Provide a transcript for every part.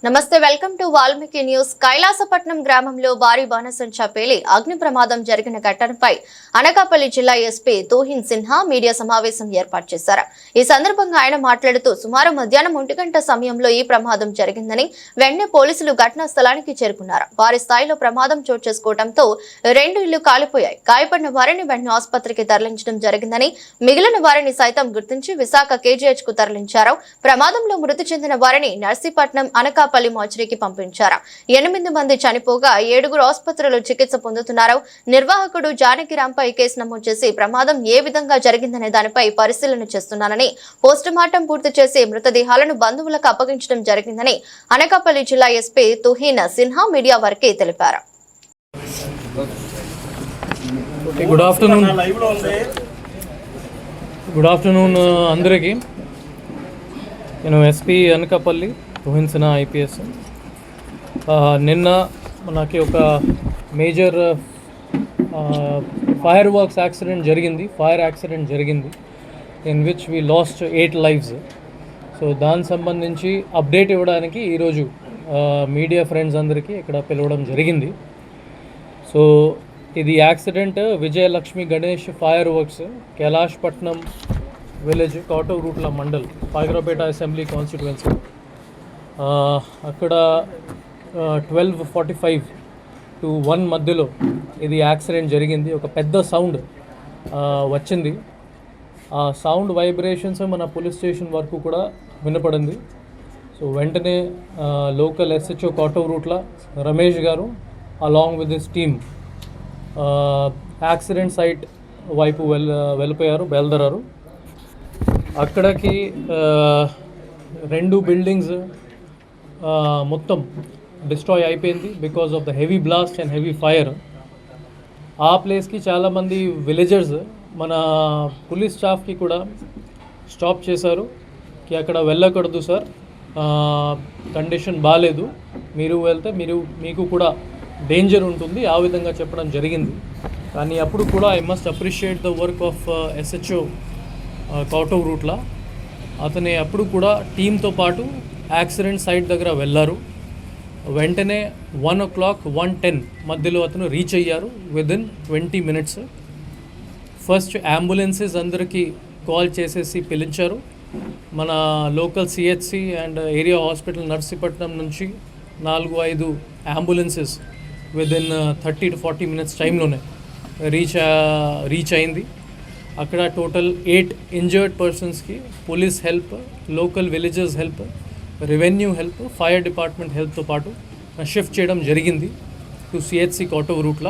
నమస్తే welcome to Valmiki news. Kailasapatnam గ్రామంలో భారీ బాణసంచా పేలి అగ్ని ప్రమాదం జరిగిన ఘటనపై అనకాపల్లి జిల్లా ఎస్పీ తోహిన్ సిన్హా మీడియా సమావేశం ఏర్పాటు చేశారు. ఈ సందర్భంగా ఆయన మాట్లాడుతూ సుమారు మధ్యాహ్నం 1 గంట సమయంలో ఈ ప్రమాదం జరిగిందని, వెంటనే పోలీసులు ఘటనా స్థలానికి చేరుకున్నారు. భారీ స్థాయిలో ప్రమాదం చోటు చేసుకోవడంతో 2 ఇళ్లు కాలిపోయాయి. గాయపడిన వారిని వెంటనే ఆసుపత్రికి తరలించడం జరిగిందని, మిగిలిన వారిని సైతం గుర్తించి విశాఖ కేజీహెచ్ కు తరలించారు. ప్రమాదంలో మృతి చెందిన వారిని నర్సీపట్నం అనకాపల్లి మోర్చరీకి పంపించారు. 8 మంది చనిపోగా 7 ఆసుపత్రిలో చికిత్స పొందుతున్నారు. నిర్వాహకుడు జానకిరాంపై కేసు నమోదు చేసి ప్రమాదం ఏ విధంగా జరిగిందనే దానిపై పరిశీలన చేస్తున్నానని, పోస్టుమార్టం పూర్తి చేసి మృతదేహాలను బంధువులకు అప్పగించడం జరిగిందని అనకాపల్లి జిల్లా ఎస్పీ తోహిన్ సిన్హా మీడియా వారికి తెలిపారు. గుడ్ ఆఫ్టర్నూన్ అందరికీ. నేను ఎస్పీ అనకాపల్లి తోహిన్ సిన్హా ఐపీఎస్. నిన్న మనకి ఒక మేజర్ ఫైర్ యాక్సిడెంట్ జరిగింది in which we last 8 lives. So దానికి సంబంధించి అప్డేట్ ఇవ్వడానికి ఈరోజు మీడియా ఫ్రెండ్స్ అందరికీ ఇక్కడ పిలవడం జరిగింది. సో ఇది accident Vijayalakshmi Ganesh fire works, Kailasapatnam village, Koturutla mandal, Payakaraopeta assembly constituency. అక్కడ 12:45 to 1 మధ్యలో ఇది యాక్సిడెంట్ జరిగింది. ఒక పెద్ద సౌండ్ వచ్చింది. ఆ సౌండ్ వైబ్రేషన్స్ మన పోలీస్ స్టేషన్ వరకు కూడా వినపడింది. సో వెంటనే local SHO Koturutla Ramesh garu along with his team accident site వైపు బయలుదేరారు. అక్కడికి 2 బిల్డింగ్స్ మొత్తం డిస్ట్రాయ్ అయిపోయింది because of the heavy blast and heavy fire. ఆ ప్లేస్కి చాలామంది విలేజర్స్ మన పోలీస్ స్టాఫ్కి కూడా స్టాప్ చేశారు కి అక్కడ వెళ్ళకూడదు సార్, కండిషన్ బాగాలేదు, మీరు వెళ్తే మీకు కూడా డేంజర్ ఉంటుంది, ఆ విధంగా చెప్పడం జరిగింది. కానీ అప్పుడు కూడా I must appreciate the work of SHO Koturutla. అతని అప్పుడు కూడా టీంతో పాటు యాక్సిడెంట్ సైట్ దగ్గర వెళ్ళారు. వెంటనే 1:10 మధ్యలో అతను రీచ్ అయ్యారు విదిన్ 20 minutes. ఫస్ట్ అంబులెన్సెస్ అందరికీ కాల్ చేసేసి పిలిచారు. మన local CHC and area hospital Narsipatnam నుంచి 4-5 అంబులెన్సెస్ విదిన్ 30 to 40 minutes టైంలోనే రీచ్ అయింది. అక్కడ టోటల్ 8 ఇంజర్డ్ పర్సన్స్కి police help, local villages help, revenue help, fire department హెల్ప్తో పాటు షిఫ్ట్ చేయడం జరిగింది టు సిహెచ్సి కోటూరుట్ల.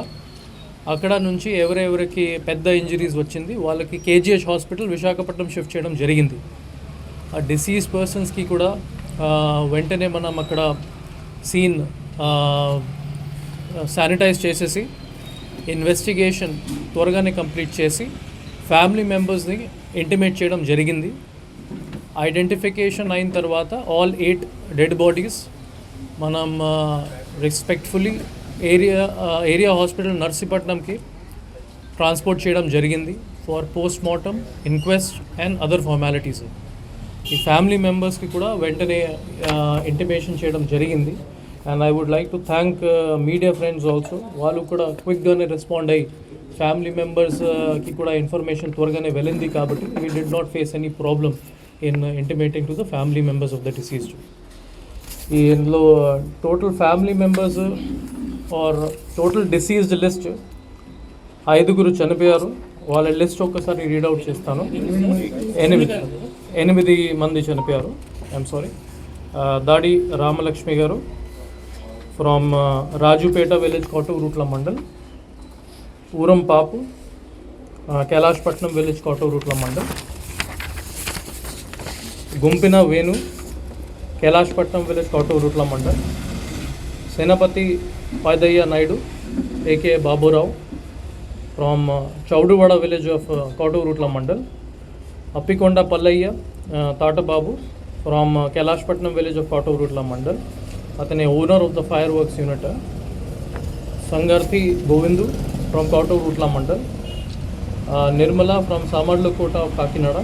అక్కడ నుంచి ఎవరెవరికి పెద్ద ఇంజరీస్ వచ్చింది వాళ్ళకి కేజీహెచ్ హాస్పిటల్ విశాఖపట్నం షిఫ్ట్ చేయడం జరిగింది. ఆ డిసీజ్ పర్సన్స్కి కూడా వెంటనే మనం అక్కడ సీన్ శానిటైజ్ చేసేసి ఇన్వెస్టిగేషన్ త్వరగానే కంప్లీట్ చేసి ఫ్యామిలీ మెంబర్స్ని ఇంటిమేట్ చేయడం జరిగింది. ఐడెంటిఫికేషన్ అయిన తర్వాత ఆల్ 8 డెడ్ బాడీస్ మనం రెస్పెక్ట్ఫుల్లీ ఏరియా హాస్పిటల్ నర్సీపట్నంకి ట్రాన్స్పోర్ట్ చేయడం జరిగింది for postmortem, inquest and other formalities. ఈ ఫ్యామిలీ మెంబర్స్కి కూడా వెంటనే ఇంటిమేషన్ చేయడం జరిగింది. And I would like to thank media friends also. వాళ్ళు కూడా క్విక్గానే రెస్పాండ్ అయ్యి ఫ్యామిలీ మెంబర్స్కి కూడా ఇన్ఫర్మేషన్ త్వరగానే వెళ్ళింది కాబట్టి we did not face any problem in intimating to the family members of the deceased. ఇందులో total family members or total deceased list 5 చనిపోయారు. వాళ్ళ లిస్ట్ ఒక్కసారి రీడౌట్ చేస్తాను. 8 మంది చనిపోయారు. I'm sorry. దాడి Ramalakshmi garu from Rajupeta village, Koturutla mandal. Uram Papu, Kailasapatnam village, Koturutla mandal. Gumpina Venu, Kailasapatnam village, Koturutla mandal. Senapathi Padayya Naidu AK Baburao from Chowduvada village of Koturutla mandal. Appikonda Pallayya Tatababu from Kailasapatnam village of Koturutla mandal. అతని owner of the fireworks unit. Sangarthi Govindu from Koturutla mandal. Nirmala from Samarlakota of Kakinada.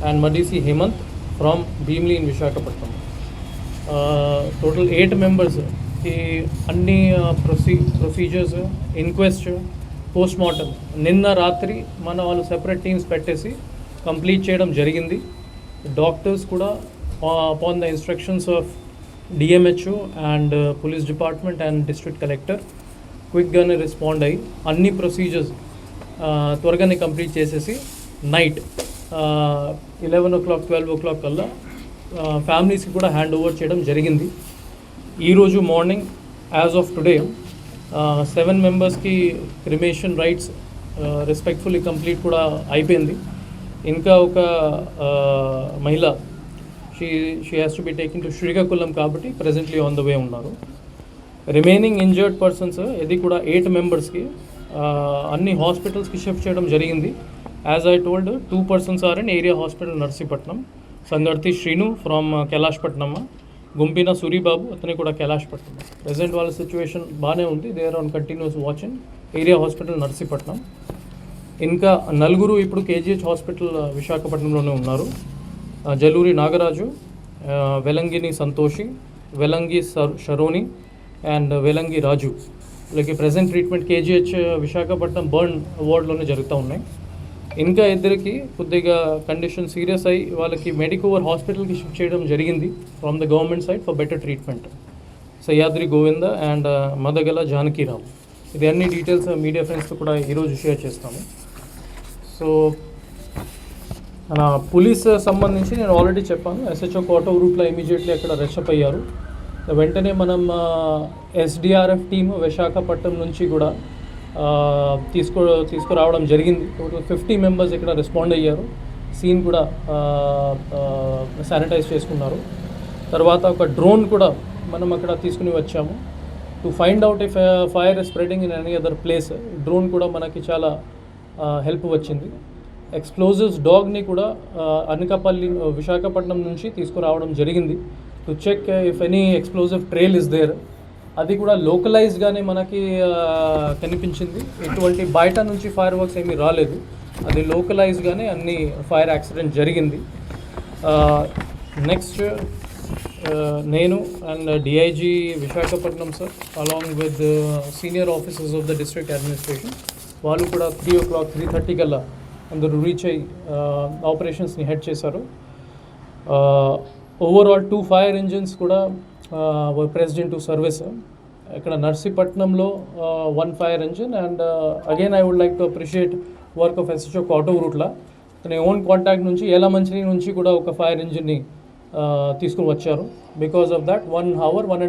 And Madisi Hemanth from Bheemili in Visakhapatnam. Total 8 మెంబర్స్కి అన్ని ప్రొసీజర్స్, ఇన్క్వెస్ట్, పోస్ట్ మార్టం నిన్న రాత్రి మన వాళ్ళు సెపరేట్ టీమ్స్ పెట్టేసి complete చేయడం జరిగింది. డాక్టర్స్ కూడా upon the instructions of DMHO and police department and district collector క్విక్గానే రెస్పాండ్ అయ్యి అన్ని ప్రొసీజర్స్ త్వరగానే కంప్లీట్ చేసేసి నైట్ 11 o'clock 12 o'clock కల్లా ఫ్యామిలీస్కి కూడా హ్యాండ్ ఓవర్ చేయడం జరిగింది. ఈరోజు మార్నింగ్ యాజ్ ఆఫ్ టుడే 7 మెంబర్స్కి క్రిమేషన్ రైట్స్ రెస్పెక్ట్ఫుల్లీ కంప్లీట్ కూడా అయిపోయింది. ఇంకా ఒక మహిళ she has to be taking to Srikakulam కాబట్టి ప్రెజెంట్లీ ఆన్ ద వే ఉన్నారు. రిమైనింగ్ ఇంజర్డ్ పర్సన్స్ ఇది కూడా 8 మెంబర్స్కి అన్ని హాస్పిటల్స్కి షిఫ్ట్ చేయడం జరిగింది. As I told 2 persons are in area hospital Narsipatnam. Sangarthi Srinu from Kailashpatnam, Gumpina Suribabu అతని కూడా కైలాష్పట్నం. ప్రెజెంట్ వాళ్ళ సిచ్యువేషన్ బాగానే ఉంది. They are on continuous watch in area hospital Narsipatnam. ఇంకా 4 ఇప్పుడు కేజీహెచ్ హాస్పిటల్ విశాఖపట్నంలోనే ఉన్నారు. జలూరి నాగరాజు, వెలంగిని సంతోషి, వెలంగి షరోని అండ్ వెలంగి రాజు. వీళ్ళకి present treatment KGH Visakhapatnam burn వార్డ్లోనే జరుగుతూ ఉన్నాయి. ఇంకా 2కి కొద్దిగా కండిషన్ సీరియస్ అయ్యి వాళ్ళకి మెడికోవర్ హాస్పిటల్కి షిఫ్ట్ చేయడం జరిగింది from the government side for better treatment. Sayyadri Govinda and Madagala Janakiram. ఇది అన్ని డీటెయిల్స్ మీడియా ఫ్రెండ్స్తో కూడా ఈరోజు షేర్ చేస్తాము. సో మన పోలీస్ సంబంధించి నేను ఆల్రెడీ చెప్పాను. ఎస్హెచ్ఓ కోట రూట్లో ఇమీడియట్లీ అక్కడ రెస్టప్ అయ్యారు. వెంటనే మనం ఎస్డిఆర్ఎఫ్ టీమ్ విశాఖపట్నం నుంచి కూడా తీసుకురావడం జరిగింది. టోటల్ 50 మెంబర్స్ ఇక్కడ రెస్పాండ్ అయ్యారు. సీన్ కూడా శానిటైజ్ చేసుకున్నారు. తర్వాత ఒక డ్రోన్ కూడా మనం అక్కడ తీసుకుని వచ్చాము to find out if fire spreading in any other place. Drone కూడా మనకి చాలా హెల్ప్ వచ్చింది. ఎక్స్ప్లోజివ్స్ డాగ్ని కూడా అనకాపల్లి విశాఖపట్నం నుంచి తీసుకురావడం జరిగింది to check if any explosive trail is there. అది కూడా లోకలైజ్గానే మనకి కనిపించింది. ఎటువంటి బయట నుంచి ఫైర్ వర్క్స్ ఏమీ రాలేదు. అది లోకలైజ్గానే అన్ని ఫైర్ యాక్సిడెంట్ జరిగింది. నెక్స్ట్ నేను and DIG Visakhapatnam sir along with senior officers of the district administration వాళ్ళు కూడా 3 o'clock 3:30 కల్లా అందరూ రీచ్ అయ్యి ఆపరేషన్స్ని హెడ్ చేశారు. ఓవరాల్ 2 ఫైర్ ఇంజిన్స్ కూడా ప్రెస్డ్ ఇన్ టు సర్వీస్. ఇక్కడ నర్సీపట్నంలో 1 fire engine and again I would like to appreciate work of SHO Kota రూట్లో. తన ఓన్ కాంటాక్ట్ నుంచి ఏలమంచిలి నుంచి కూడా ఒక ఫైర్ ఇంజిన్ని తీసుకుని వచ్చారు. Because of that 1 hour 1.5